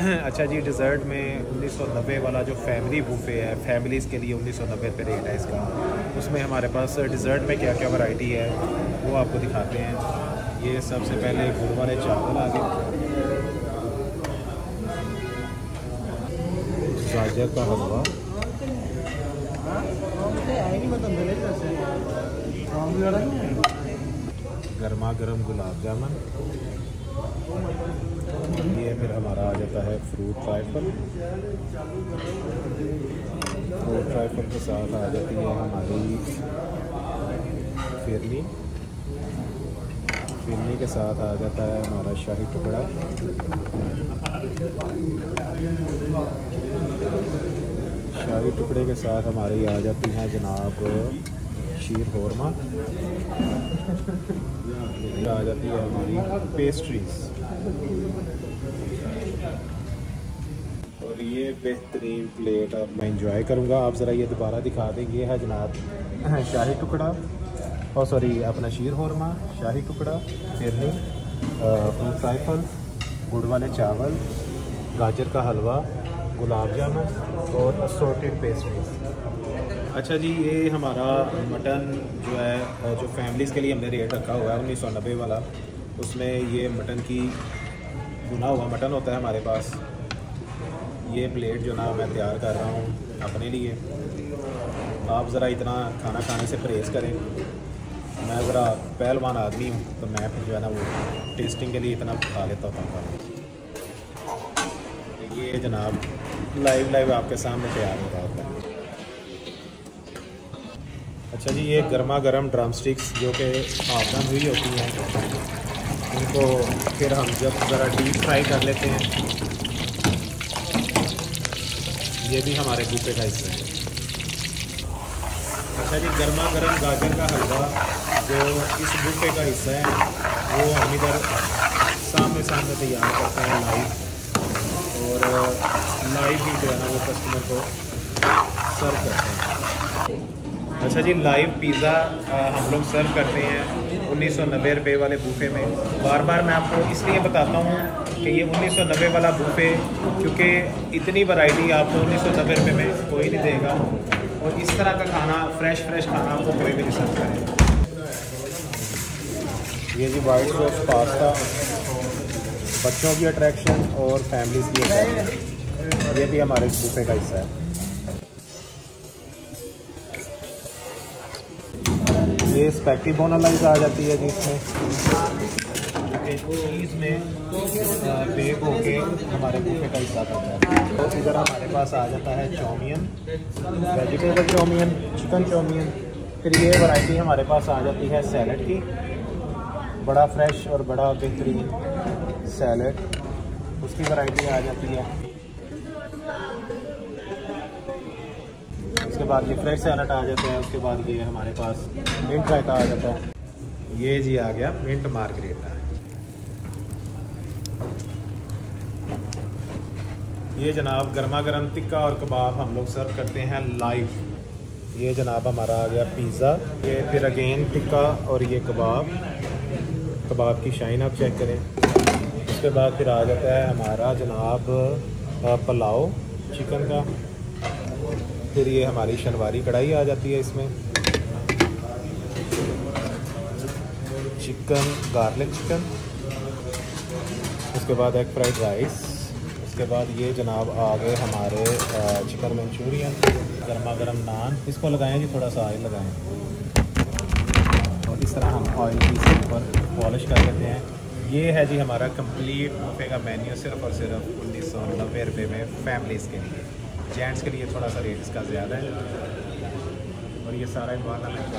अच्छा जी, डिज़र्ट में 1990 वाला जो फैमिली बूफे है, फैमिलीज़ के लिए 1990 रुपये रेट है इसका। उसमें हमारे पास डिज़र्ट में क्या क्या वैरायटी है वो आपको दिखाते हैं। ये सबसे पहले गुड़ वाले चावल आ गए, गाजर का हलवा, गर्मा गर्म गुलाब जामुन, ये फिर हमारा आ जाता है फ्रूट ट्राइफल। फ्रूट ट्राइफल के साथ आ जाती है हमारी फिरनी। फिरनी के साथ आ जाता है हमारा शाही टुकड़ा। शाही टुकड़े के साथ हमारी आ जाती हैं जनाब शीर होरमा। आ जाती है हमारी पेस्ट्रीज। और ये बेहतरीन प्लेट अब मैं इंजॉय करूँगा। आप ज़रा ये दोबारा दिखा दें। ये है जनाब शाही टुकड़ा, और सॉरी अपना शीर होरमा, शाही टुकड़ा, फिरनी, फ्रूट राइफल, गुड़ वाले चावल, गाजर का हलवा, गुलाब जामुन और असॉर्टेड पेस्ट्रीज। अच्छा जी, ये हमारा मटन जो है, जो फैमिलीज़ के लिए हमने रेट रखा हुआ है 1990 वाला, उसमें ये मटन की भुना हुआ मटन होता है हमारे पास। ये प्लेट जो ना मैं तैयार कर रहा हूँ अपने लिए। आप ज़रा इतना खाना खाने से परहेज़ करें। मैं ज़रा पहलवान आदमी हूँ, तो मैं फिर जो है ना वो टेस्टिंग के लिए इतना खा लेता हूँ। ये जनाब लाइव आपके सामने तैयार हो रहा होता है। अच्छा जी, ये गर्मा गर्म ड्रम स्टिक्स जो कि हाफ डन हुई होती हैं, उनको फिर हम जब ज़रा डीप फ्राई कर लेते हैं। ये भी हमारे बूफे का हिस्सा है। अच्छा जी, गर्मा गर्म गाजर का हलवा जो इस बूफे का हिस्सा है, वो हम इधर सामने तैयार करते हैं लाइव, और लाइव ही जो है ना वो कस्टमर को सर्व करते हैं। अच्छा जी, लाइव पिज़्ज़ा हम लोग सर्व करते हैं 1990 रुपये वाले बूफे में। बार बार मैं आपको इसलिए बताता हूँ कि ये 1990 वाला बूफे, क्योंकि इतनी वैरायटी आपको 1990 रुपये में कोई नहीं देगा, और इस तरह का खाना फ्रेश खाना आपको कोई भी नहीं सर्व करेगा। ये जी वाइट सॉस पास्ता, बच्चों की अट्रैक्शन और फैमिलीज़ की अट्रैक्शन, ये भी हमारे बूफे का हिस्सा है। ये स्पैगेटी बोनालाइज आ जाती है जी इसमें, चीज़ में बेक होके हमारे बूफे का हिस्सा करता है। तो इधर हमारे पास आ जाता है चौमियन, वेजिटेबल चौमियन, चिकन चौमियन। फिर ये वैरायटी हमारे पास आ जाती है सैलड की, बड़ा फ्रेश और बड़ा बेहतरीन सैलड, उसकी वैरायटी आ जाती है। उसके बाद ये फ्रेश सैलड आ जाता है। उसके बाद ये हमारे पास मिंट रायता आ जाता है। ये जी आ गया मिंट मार्गरेटा। ये जनाब गर्मा गर्म टिक्का और कबाब हम लोग सर्व करते हैं लाइव। ये जनाब हमारा आ गया पिज़्ज़ा, ये फिर अगेन टिक्का और ये कबाब की शाइन आप चेक करें। उसके बाद फिर आ जाता है हमारा जनाब पुलाव चिकन का। फिर ये हमारी शनवारी कढ़ाई आ जाती है, इसमें चिकन गार्लिक चिकन। उसके बाद एग फ्राइड राइस। उसके बाद ये जनाब आ गए हमारे चिकन मंचूरियन, गर्मा गर्म नान। इसको लगाएं जी, थोड़ा सा ऑयल लगाएं, और इस तरह हम ऑयल की इसके ऊपर पॉलिश कर लेते हैं। ये है जी हमारा कंप्लीट बूफे का मेन्यू, सिर्फ और सिर्फ 1990 रुपये में फैमिलीज़ के लिए। जेंट्स के लिए थोड़ा सा रेट इसका ज़्यादा है, और ये सारा इन्वायरमेंट